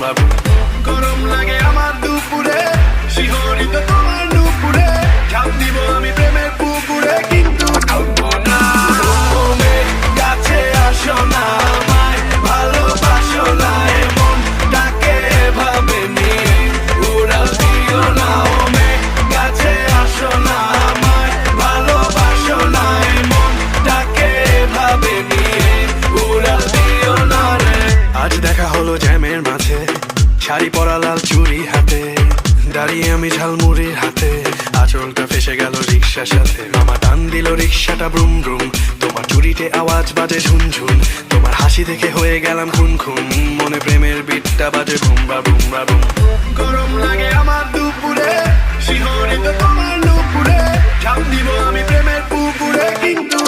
বাবু। গরম লাগে আমার দুপুরে, শিহরিত তোমার নুপুরে, ঝাঁপ দিব আমি প্রেমের পুকুরে, কিন্তু ডুববো না। তুমি কাছে আসো না, আমায় ভালোবাসো না, এমনটাকে এভাবে নিয়ে উড়াল দিও না। ওমে কাছে আসো না, আমায় ভালোবাসো না, এমনটাকে এভাবে নিয়ে উড়াল দিও না রে। আজ দেখা হলো জ্যামের মাঝে, শাড়ি পরা লাল চুড়ি হাতে, দাঁড়িয়ে আমি ঝালমুড়ির হাতে, আঁচলটা ফেসে গেল রিক্সার সাথে। মামা টান দিল রিক্সাটা ব্রুম ব্রুম, তোমার চুরিতে আওয়াজ বাজে ঝুনঝুন, তোমার হাসি দেখে হয়ে গেলাম খুন খুন, মনে প্রেমের বিটটা বাজে বুম বা বুম বা বুম। গরম লাগে আমার দুপুরে, শিহরিত তোমার নুপুরে, ঝাঁপ দিব আমি প্রেমের পুকুরে, কিন্তু